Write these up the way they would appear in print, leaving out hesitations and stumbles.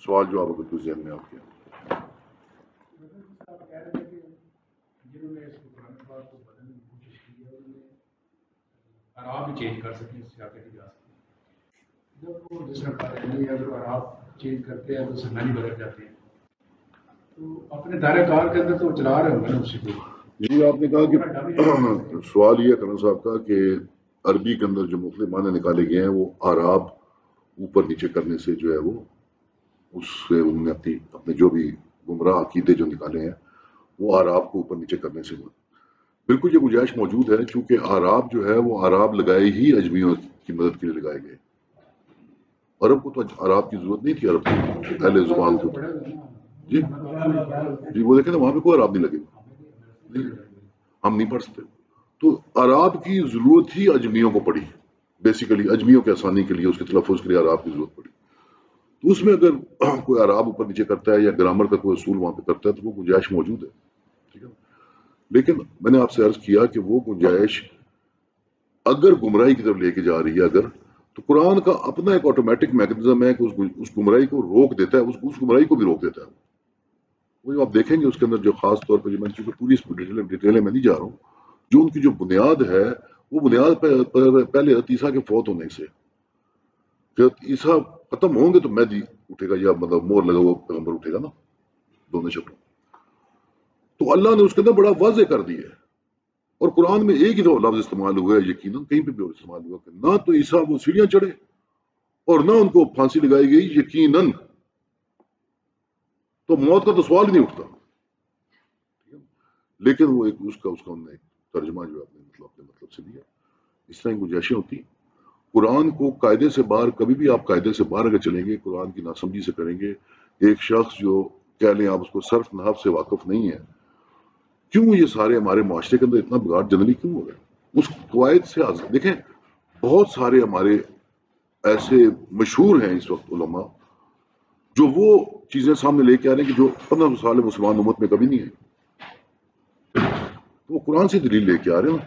سوال جو آپ کو ذہن میں آپ کے آپ بھی چینج کر سکیں، اس سے آگے بھی جا سکیں. جب وہ جس میں قائدین اگر آپ چینج کرتے ہیں تو سنگانی بدل جاتے ہیں، تو اپنے دائرہ کار کے اندر تو چلا رہے ہوں گے نا اسی کو. جی آپ نے کہا کہ سوال یہ کرنا صاحب کا کہ عربی کے اندر جو مختلف معنی نکالے گئے ہیں وہ آراب اوپر نیچے کرنے سے جو ہے وہ اس سے انہوں نے اپنے جو بھی گمراہ عقیدے جو نکالے ہیں وہ آراب کو اوپر نیچے کرنے سے بالکل یہ گنجائش موجود ہے، چونکہ آراب جو ہے وہ آراب لگائے ہی اجمیوں کی مدد کے لیے لگائے گئے. عرب کو تو آراب کی ضرورت نہیں تھی، عرب کو اہل زبان کو. جی وہ دیکھیں نا وہاں پہ کوئی عراب نہیں لگے، ہم نہیں پڑھ سکتے. تو عراب کی ضرورت ہی اجمیوں کو پڑی، بیسیکلی اجمیوں کے آسانی کے لیے اس کے تلفظ کے لیے عراب کی ضرورت پڑی. تو اس میں اگر کوئی عراب اوپر نیچے کرتا ہے یا گرامر کا کوئی اصول وہاں پہ کرتا ہے تو وہ گنجائش موجود ہے، ٹھیک ہے. لیکن میں نے آپ سے عرض کیا کہ وہ گنجائش اگر گمراہی کی طرف لے کے جا رہی ہے اگر، تو قرآن کا اپنا ایک آٹومیٹک میکنزم ہے کہ اس گمراہی کو روک دیتا ہے، اس گمراہی کو بھی روک دیتا ہے. وہ جو آپ دیکھیں گے اس کے اندر جو خاص طور پہ میں چونکہ پوری ڈیٹیل میں نہیں جا رہا ہوں، جو ان کی جو بنیاد ہے وہ بنیاد پہلے عیسیٰ کے فوت ہونے سے، کہ عیسیٰ ختم ہوں گے تو مہدی اٹھے گا، یا مطلب مور لگا ہوا پیغمبر اٹھے گا نا، دونوں شکلوں. تو اللہ نے اس کے اندر بڑا واضح کر دیا ہے، اور قرآن میں ایک ہی دو لفظ استعمال ہوا ہے، یقیناً کہیں پہ بھی اور استعمال ہوا کہ نہ تو عیسیٰ وہ سیڑھیاں چڑھے اور نہ ان کو پھانسی لگائی گئی، یقیناً. تو موت کا تو سوال ہی نہیں اٹھتا. لیکن وہ ایک اس کا انہوں نے ترجمہ جو اپنے مطلب سے دیا. اس طرح کی گنجائشیں ہوتی. قرآن کو قاعدے سے باہر کبھی بھی آپ قاعدے سے باہر اگر چلیں گے، قرآن کی ناسمجھی سے کریں گے. ایک شخص جو کہہ لیں آپ اس کو صرف نحو سے واقف نہیں ہے، کیوں یہ سارے ہمارے معاشرے کے اندر اتنا بگاڑ جنرلی کیوں ہو رہا ہے؟ اس قواعد سے دیکھیں بہت سارے ہمارے ایسے مشہور ہیں اس وقت علماء جو وہ چیزیں سامنے لے کے آ رہے ہیں کہ جو 1500 سال مسلمان امت میں کبھی نہیں ہے. وہ قرآن سے دلیل لے کے آ رہے ہیں،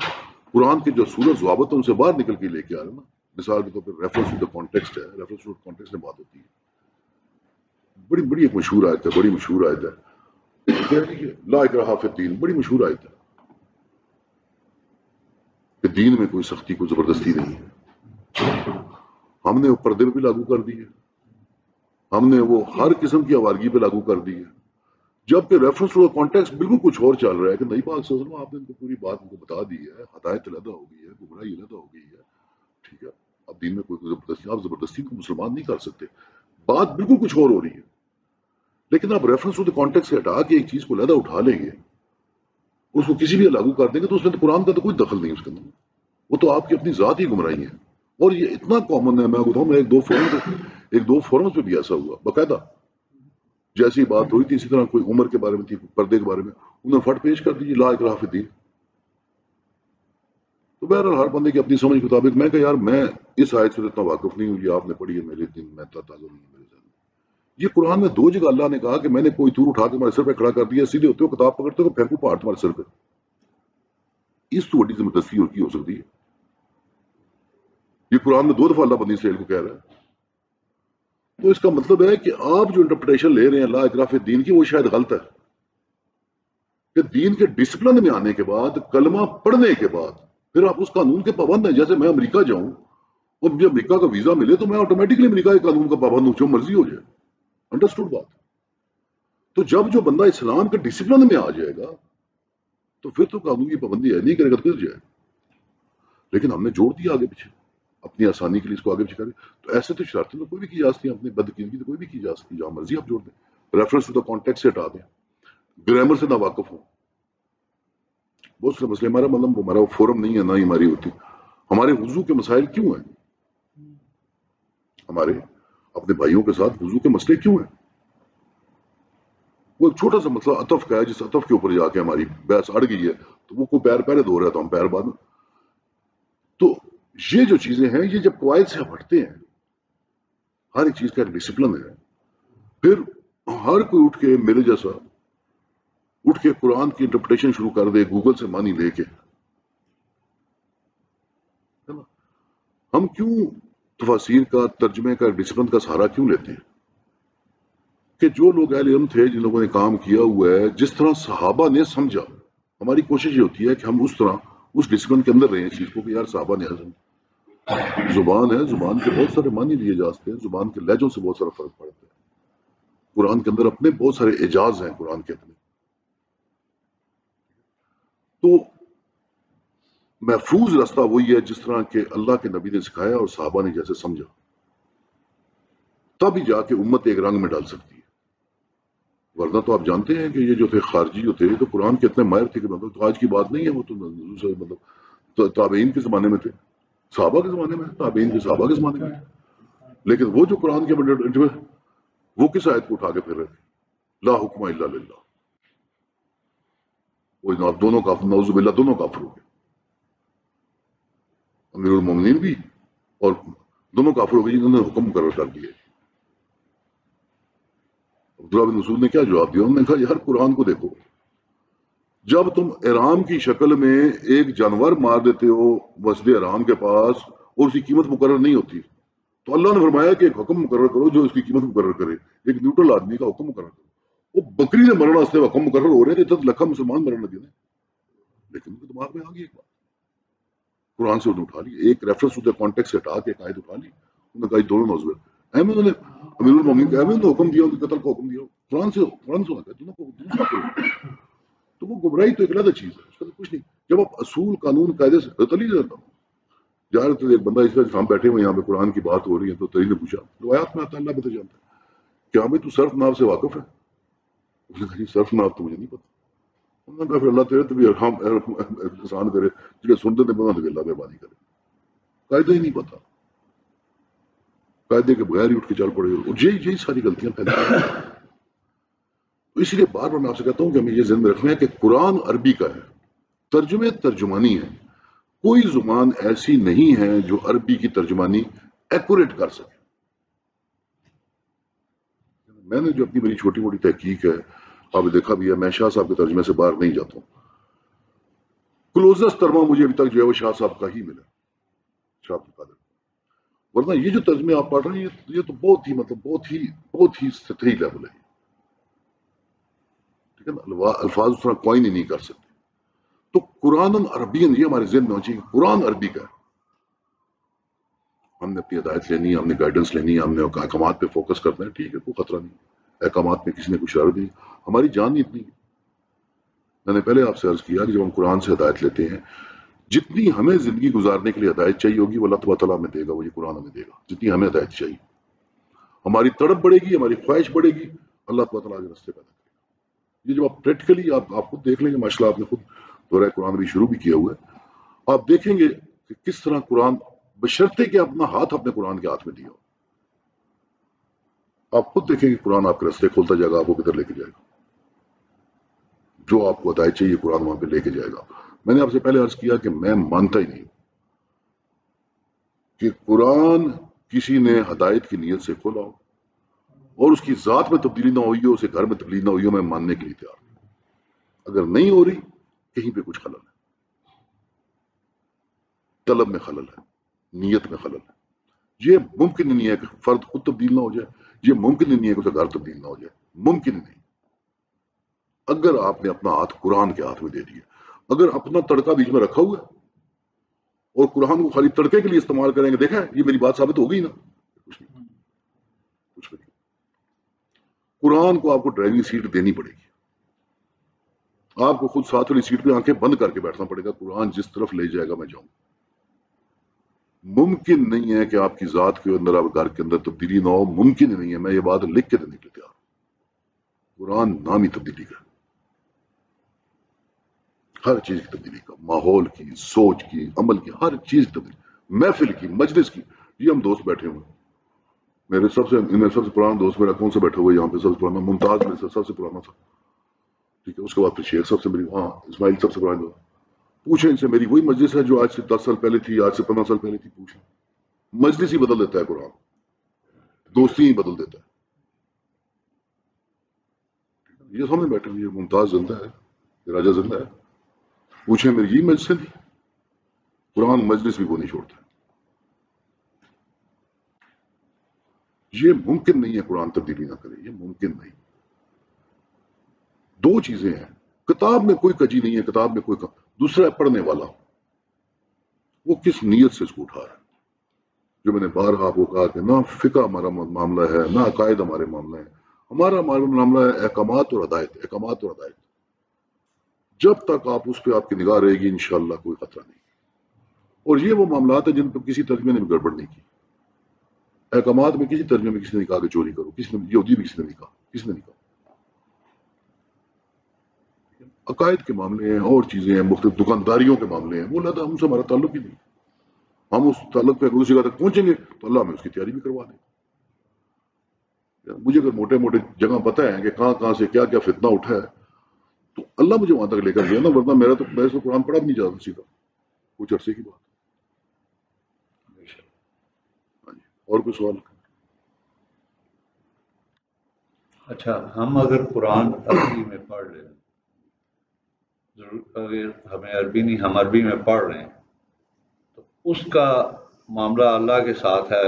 قرآن کے جو صورت ضوابط ان سے باہر نکل کے لے کے آ رہے ہیں نا. مثال کے طور پر ریفرنس ٹو دا کانٹیکسٹ ہے، ریفرنس ٹو دا کانٹیکسٹ میں بات ہوتی ہے. بڑی ایک مشہور آیت ہے، بڑی مشہور آیت ہے لا اکراہ فی الدین، بڑی مشہور آیت ہے کہ دین میں کوئی سختی کوئی زبردستی نہیں ہے. ہم نے وہ پردے پہ بھی لاگو کر دی ہے، ہم نے وہ ہر قسم کی آوارگی پہ لاگو کر دی ہے، جبکہ ریفرنس ٹو کانٹیکسٹ بالکل کچھ اور چل رہا ہے کہ نبی پاک صلی اللہ علیہ وسلم آپ نے ان کو پوری بات ان کو بتا دی ہے، ہدایت علیحدہ ہو گئی ہے، گمراہی علیحدہ ہو گئی ہے، ٹھیک ہے. اب دین میں کوئی زبردستی، آپ زبردستی کو مسلمان نہیں کر سکتے. بات بالکل کچھ اور ہو رہی ہے، لیکن آپ ریفرنس ٹو کانٹیکسٹ سے ہٹا کے ایک چیز کو علیحدہ اٹھا لیں گے، اس کو کسی بھی لاگو کر دیں گے تو اس میں تو قرآن کا تو کوئی دخل نہیں اس کے اندر، وہ تو آپ کی اپنی ذات ہی گمراہی ہے. اور یہ اتنا کامن ہے، میں بتاؤں میں ایک دو فورمز پہ بھی ایسا ہوا باقاعدہ. جیسی بات ہوئی تھی اسی طرح کوئی عمر کے بارے میں تھی، پردے کے بارے میں، انہوں نے فٹ پیش کر دی لا اکراہ فی الدین. تو بہرحال ہر بندے کی اپنی سمجھ کے مطابق میں کہ یار میں اس آیت سے اتنا واقف نہیں ہوں، یہ آپ نے پڑھی ہے میرے دن میں تازہ نہیں میرے ذہن میں. یہ قرآن میں 2 جگہ اللہ نے کہا کہ میں نے کوئی تور اٹھا کے تمہارے سر پہ کھڑا کر دیا، سیدھے ہوتے ہو کتاب پکڑتے ہو پھینکو پہاڑ تمہارے سر پہ. اس تو بڑی زبردستی اور کی ہو سکتی ہے؟ یہ قرآن میں 2 دفعہ اللہ بنی اسرائیل کو کہہ رہا ہے. تو اس کا مطلب ہے کہ آپ جو انٹرپریٹیشن لے رہے ہیں لا اکراہ فی الدین کی، وہ شاید غلط ہے. کہ دین کے ڈسپلن میں آنے کے بعد، کلمہ پڑھنے کے بعد پھر آپ اس قانون کے پابند ہیں. جیسے میں امریکہ جاؤں اور مجھے امریکہ کا ویزا ملے تو میں آٹومیٹکلی امریکہ کے قانون کا پابند ہوں، جو مرضی ہو جائے. انڈرسٹوڈ بات؟ تو جب جو بندہ اسلام کے ڈسپلن میں آ جائے گا تو پھر تو قانون کی پابندی ہے نہیں کرے گا تو کس جائے. لیکن ہم نے جوڑ دیا آگے پیچھے اپنی آسانی کے لیے، اس کو آگے پیچھے کریں. تو ایسے تو شرارتیں تو کوئی بھی کی جا سکتی ہے، اپنی بدقیدگی تو کوئی بھی کی جا سکتی ہے، جہاں مرضی آپ جوڑ دیں. ریفرنس ٹو دا کانٹیکسٹ سے ہٹا دیں، گرامر سے نہ واقف ہوں. بہت سے مسئلے، ہمارا مطلب ہمارا فورم نہیں ہے، نہ ہی ہماری ہوتی. ہمارے وضو کے مسائل کیوں ہیں؟ ہمارے اپنے بھائیوں کے ساتھ وضو کے مسئلے کیوں ہیں؟ وہ ایک چھوٹا سا مسئلہ عطف کا ہے، جس عطف کے اوپر جا کے ہماری بحث اڑ گئی ہے. تو وہ کوئی پیر پہلے دھو رہا ہے تو ہم پیر بعد میں. تو یہ جو چیزیں ہیں، یہ جب قواعد سے ہم ہٹتے ہیں، ہر ایک چیز کا ایک ڈسپلن ہے. پھر ہر کوئی اٹھ کے میرے جیسا اٹھ کے قرآن کی انٹرپریٹیشن شروع کر دے گوگل سے معنی لے کے. ہم کیوں تفاسیر کا، ترجمے کا، ڈسپلن کا سہارا کیوں لیتے ہیں؟ کہ جو لوگ اہل علم تھے، جن لوگوں نے کام کیا ہوا ہے، جس طرح صحابہ نے سمجھا، ہماری کوشش یہ ہوتی ہے کہ ہم اس طرح اس ڈسپلن کے اندر رہیں اس چیز کو کہ یار صحابہ نے سمجھا. زبان ہے، زبان کے بہت سارے معنی لیے جا سکتے ہیں، زبان کے لہجوں سے بہت سارا فرق پڑتا ہے. قرآن کے اندر اپنے بہت سارے اعجاز ہیں قرآن کے اپنے. تو محفوظ راستہ وہی ہے جس طرح کہ اللہ کے نبی نے سکھایا اور صحابہ نے جیسے سمجھا، تب ہی جا کے امت ایک رنگ میں ڈال سکتی ہے. ورنہ تو آپ جانتے ہیں کہ یہ جو تھے خارجی جو تھے تو قرآن کے اتنے ماہر تھے کہ مطلب تو آج کی بات نہیں ہے، وہ تو مطلب تابعین کے زمانے میں تھے، صحابہ کے زمانے میں، تابعین کے صحابہ کے زمانے میں. لیکن وہ جو قرآن کے وہ کس آیت کو اٹھا کے پھر رہے تھے؟ لا حکم الا للہ. وہ دونوں کافر، نعوذ باللہ، دونوں کافر ہو گئے، امیر المومنین بھی اور دونوں کافر ہو گئے جنہوں نے حکم مقرر کر دیے. عبداللہ بن مسعود نے کیا جواب دیا؟ انہوں نے کہا یار قرآن کو دیکھو، جب تم احرام کی شکل میں ایک جانور مار دیتے ہو مسجد حرام کے پاس اور اس کی قیمت مقرر نہیں ہوتی، تو اللہ نے فرمایا کہ ایک حکم مقرر کرو جو اس کی قیمت مقرر کرے. ایک نیوٹرل آدمی کا حکم مقرر کرو. وہ بکری نے مرنا اس سے حکم مقرر ہو رہے تھے، لکھا مسلمان مرنا لگے. لیکن ان کے دماغ میں آ گئی ایک بات، قرآن سے انہوں نے اٹھا لی، ایک ریفرنس کانٹیکٹ سے ہٹا کے ایک آیت اٹھا لی. انہوں نے کہا دونوں نوزل احمد نے امیر المومنین کے احمد نے حکم دیا، ان کے قتل کا حکم دیا. قرآن سے دونوں کو تو وہ گمراہی تو ایک علیحدہ چیز ہے، اس کا تو کچھ نہیں. جب آپ اصول قانون قاعدے سے تلی جاتا ہوں، جا رہے تھے ایک بندہ اس طرح ہم بیٹھے ہوئے یہاں پہ قرآن کی بات ہو رہی ہے تو تری نے پوچھا روایات میں آتا اللہ بتا جانتا ہے کیا ہمیں تو صرف ناف سے واقف ہے؟ اس نے کہا جی صرف ناف تو مجھے نہیں پتا. انہوں نے کہا پھر اللہ تیرے تو بھی احسان کرے، جنہیں سنتے تھے بنا تو اللہ مہربانی کرے. قاعدہ ہی نہیں پتا، قاعدے کے بغیر ہی اٹھ کے چل پڑے، اور یہی ساری غلطیاں پھیلتی ہیں. اس لیے بار بار میں آپ سے کہتا ہوں کہ ہمیں یہ ذہن میں رکھنا ہے کہ قرآن عربی کا ہے، ترجمے ترجمانی ہے. کوئی زبان ایسی نہیں ہے جو عربی کی ترجمانی ایکوریٹ کر سکے. میں نے جو اپنی میری چھوٹی موٹی تحقیق ہے، آپ نے دیکھا بھی ہے، میں شاہ صاحب کے ترجمے سے باہر نہیں جاتا ہوں. کلوزسٹ ترجمہ مجھے ابھی تک جو ہے وہ شاہ صاحب کا ہی ملا، شاہ عبد القادر. ورنہ یہ جو ترجمے آپ پڑھ رہے ہیں یہ تو بہت ہی مطلب بہت ہی سطحی لیول ہے. ٹھیک ہے نا، الفاظ اس طرح کوئی نہیں کر سکتے. تو قرآن عربین یہ ہمارے ذہن میں ہونا چاہیے کہ قرآن عربی کا ہے. ہم نے اپنی ہدایت لینی ہے، ہم نے گائیڈنس لینی ہے، ہم نے احکامات پہ فوکس کرنا ہے. ٹھیک ہے، کوئی خطرہ نہیں، احکامات میں کسی نے کوئی شرارت نہیں. ہماری جان نہیں اتنی. میں نے پہلے آپ سے عرض کیا کہ جب ہم قرآن سے ہدایت لیتے ہیں، جتنی ہمیں زندگی گزارنے کے لیے ہدایت چاہیے ہوگی وہ اللہ تعالیٰ ہمیں دے گا، وہ یہ قرآن ہمیں دے گا. جتنی ہمیں ہدایت چاہیے، ہماری تڑپ بڑھے گی، ہماری خواہش بڑھے گی، اللہ تعالیٰ کے راستے پیدا کرے گا. یہ جب آپ پریکٹیکلی آپ خود دیکھ لیں گے، ماشاء اللہ آپ نے خود دورہ قرآن بھی شروع بھی کیا ہوا ہے، آپ دیکھیں گے کہ کس طرح قرآن بشرطے کہ اپنا ہاتھ اپنے قرآن کے ہاتھ میں دیا ہو. آپ خود دیکھیں گے قرآن آپ کے راستے کھولتا جائے گا، آپ کو کدھر لے کے جائے گا. جو آپ کو ہدایت چاہیے قرآن وہاں پہ لے کے جائے گا. میں نے آپ سے پہلے عرض کیا کہ میں مانتا ہی نہیں کہ قرآن کسی نے ہدایت کی نیت سے کھولا ہو اور اس کی ذات میں تبدیلی نہ ہوئی ہو، اسے گھر میں تبدیلی نہ ہوئی ہو. میں ماننے کے لیے تیار ہوں. اگر نہیں ہو رہی کہیں پہ کچھ خلل ہے، طلب میں خلل ہے، نیت میں خلل ہے. یہ ممکن نہیں ہے کہ فرد خود تبدیل نہ ہو جائے، یہ ممکن نہیں ہے کہ اسے گھر تبدیل نہ ہو جائے، ممکن نہیں. اگر آپ نے اپنا ہاتھ قرآن کے ہاتھ میں دے دیا، اگر اپنا تڑکا بیچ میں رکھا ہوا ہے اور قرآن کو خالی تڑکے کے لیے استعمال کریں گے، دیکھیں یہ میری بات ثابت ہو گئی نا. کچھ نہیں، کچھ نہیں. قرآن کو آپ کو ڈرائیونگ سیٹ دینی پڑے گی، آپ کو خود ساتھ والی سیٹ پہ آنکھیں بند کر کے بیٹھنا پڑے گا. قرآن جس طرف لے جائے گا میں جاؤں. ممکن نہیں ہے کہ آپ کی ذات کے اندر، آپ گھر کے اندر تبدیلی نہ ہو. ممکن ہی نہیں ہے. میں یہ بات لکھ کے دینے کے لیے تیار ہوں. قرآن نام ہی تبدیلی کا، ہر چیز کی تبدیلی کا، ماحول کی، سوچ کی، عمل کی، ہر چیز تبدیلی، محفل کی، مجلس کی. یہ ہم دوست بیٹھے ہوئے، میرے سب سے پرانا دوست میرا کون سے بیٹھا ہوا ہے یہاں پہ؟ سب سے پرانا ممتاز میرے سے سب سے پرانا تھا. ٹھیک ہے، اس کے بعد پھر شیخ سب سے میری، ہاں اسماعیل سب سے پرانا دوست. پوچھیں ان سے، میری وہی مجلس ہے جو آج سے 10 سال پہلے تھی، آج سے 15 سال پہلے تھی. پوچھیں، مجلس ہی بدل دیتا ہے قرآن، دوستی ہی بدل دیتا ہے. یہ سامنے بیٹھے ہوئے ممتاز زندہ ہے، یہ راجہ زندہ ہے. پوچھیں میری یہی مجلسیں تھی. قرآن مجلس بھی وہ نہیں چھوڑتا. یہ ممکن نہیں ہے قرآن تبدیلی نہ کرے، یہ ممکن نہیں. دو چیزیں ہیں، کتاب میں کوئی کجی نہیں ہے، کتاب میں کوئی دوسرا ہے پڑھنے والا، وہ کس نیت سے اس کو اٹھا رہا ہے. جو میں نے بارہا آپ کو کہا کہ نہ فقہ ہمارا معاملہ ہے، نہ عقائد ہمارے معاملہ ہے، ہمارا معاملہ ہے احکامات اور ہدایت، احکامات اور ہدایت. جب تک آپ اس پہ آپ کی نگاہ رہے گی انشاءاللہ کوئی خطرہ نہیں. اور یہ وہ معاملات ہیں جن پہ کسی ترجمے نے بھی گڑبڑ نہیں کی. احکامات میں کسی ترجمے میں کسی نے کہا کہ چوری کرو، کسی نے یہودی بھی کسی نے نہیں کہا، کسی نے نہیں کہا. عقائد کے معاملے ہیں اور چیزیں ہیں، مختلف دکانداریوں کے معاملے ہیں، وہ اللہ تعالیٰ ہم سے ہمارا تعلق ہی نہیں. ہم اس تعلق پہ اگر اس جگہ تک پہنچیں گے تو اللہ ہمیں اس کی تیاری بھی کروا دے. مجھے اگر موٹے موٹے جگہ پتہ ہے کہ کہاں کہاں سے کیا کیا فتنہ اٹھا ہے تو اللہ مجھے وہاں تک لے کر گیا نا، ورنہ میرا تو میں تو قرآن پڑھا بھی نہیں جاتا سیدھا، کچھ عرصے کی بات. ہاں جی، اور کوئی سوال؟ اچھا، ہم اگر قرآن عربی میں پڑھ لیں، ضرور اگر ہمیں عربی نہیں، ہم عربی میں پڑھ رہے ہیں تو اس کا معاملہ اللہ کے ساتھ ہے.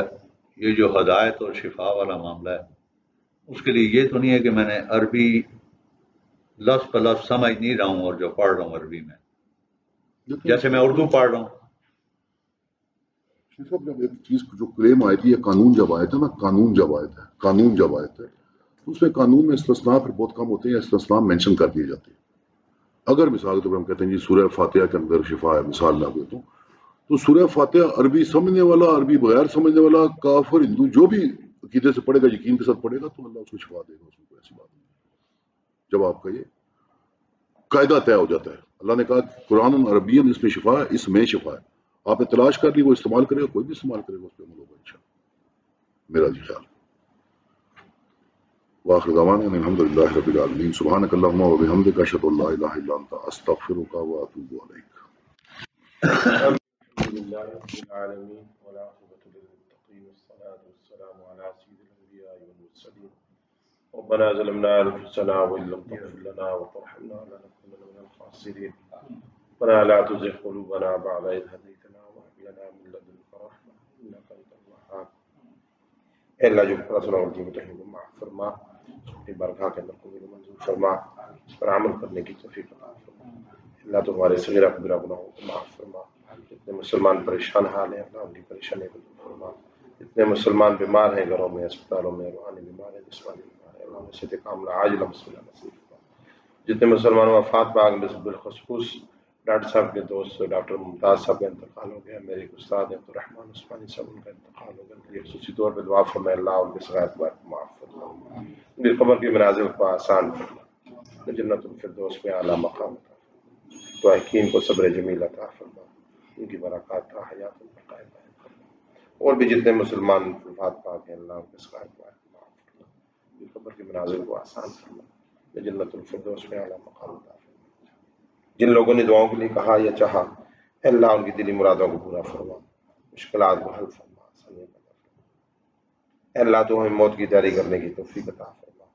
یہ جو ہدایت اور شفا والا معاملہ ہے اس کے لیے یہ تو نہیں ہے کہ میں نے عربی لفظ پہ لفظ سمجھ نہیں رہا ہوں اور جو پڑھ رہا ہوں عربی میں، جیسے میں اردو پڑھ رہا ہوں. جب ایک چیز جو کلیم آئی تھی، یہ قانون جب آئے تھے نا، قانون جب آئے تھے تو اس میں قانون میں استثناء پھر بہت کم ہوتے ہیں، استثناء مینشن کر دیے جاتے ہیں. اگر مثال کے طور پر ہم کہتے ہیں جی سورہ فاتحہ کے اندر شفا ہے، مثال میں دیتا ہوں، تو سورہ فاتحہ عربی سمجھنے والا، عربی بغیر سمجھنے والا، کافر ہندو جو بھی عقیدے سے پڑھے گا، یقین کے ساتھ پڑھے گا تو اللہ اس کو شفا دے گا. اس میں کوئی ایسی بات نہیں. جب آپ کا یہ قاعدہ طے ہو جاتا ہے، اللہ نے کہا قرآن عربی اس میں شفا ہے، اس میں شفا ہے، آپ نے تلاش کر لی، وہ استعمال کرے گا، کوئی بھی استعمال کرے گا، اس پہ عمل ہوگا انشاءاللہ. میرا جی خیال. واخر دعوانا ان الحمد للہ رب العالمین. سبحانک اللہم و بحمدک، اشہد ان لا الہ الا انت، استغفرک و اتوب الیک. الحمد لله رب العالمين والعاقبة للمتقين والصلاة والسلام على سيد الأنبياء والمرسلين. ربنا ظلمنا أنفسنا وإن لم تغفر لنا وترحمنا لنكونن من الخاسرين. ربنا لا تزغ قلوبنا بعد إذ هديتنا وهب لنا من لدنك رحمة إنك أنت الوهاب. اے اللہ جو پڑھا سنا غلطی متحد معاف فرما، اپنی بارگاہ کے اندر قبول و منظور فرما، اس پر عمل کرنے کی توفیق عطا فرما. اللہ تمہارے صغیرہ کبیرہ گناہوں کو معاف فرما. جتنے مسلمان پریشان حال ہیں اللہ ان کی پریشانی کو دور فرما. جتنے مسلمان بیمار ہیں گھروں میں، اسپتالوں میں، روحانی بیمار ہیں، جسمانی بیمار ہیں، اللہ میں صحت کاملہ عاجلہ مسئلہ نصیب فرما. جتنے مسلمان وفات پاک میں سے بالخصوص ڈاکٹر صاحب کے دوست ڈاکٹر ممتاز صاحب کا انتقال ہو گیا، میرے ایک استاد ہیں عبدالرحمٰن عثمانی صاحب، ان کا انتقال ہو گیا، ان کے لیے خصوصی طور پہ دعا فرمائے اللہ ان کے صغائر کو معاف فرما، ان کی قبر کی منازل کو آسان فرما، جنت الفردوس میں اعلیٰ مقام عطا فرما. تو حکیم کو صبر جمیل عطا فرما، ان کی برکات کا حیات پر قائم فرما. اور بھی جتنے مسلمان وفات پاک ہیں اللہ ان کے صغائر کو معاف فرما، ان کی قبر کی منازل کو آسان فرما، جنت الفردوس میں اعلیٰ مقام عطا فرما. جن لوگوں نے دعاؤں کے لیے کہا یا چاہا اے اللہ ان کی دلی مرادوں کو پورا فرما، مشکلات کو حل فرما، آسانی پیدا فرما. اے اللہ تو ہمیں موت کی تیاری کرنے کی توفیق عطا فرما.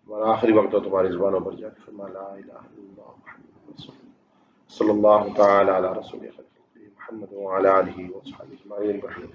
ہمارا آخری وقت ہو تمہاری زبانوں پر جاری فرما لا الہ الا اللہ محمد رسول اللہ صلی اللہ تعالی علی رسول محمد وعلی آلہ وصحبہ اجمعین.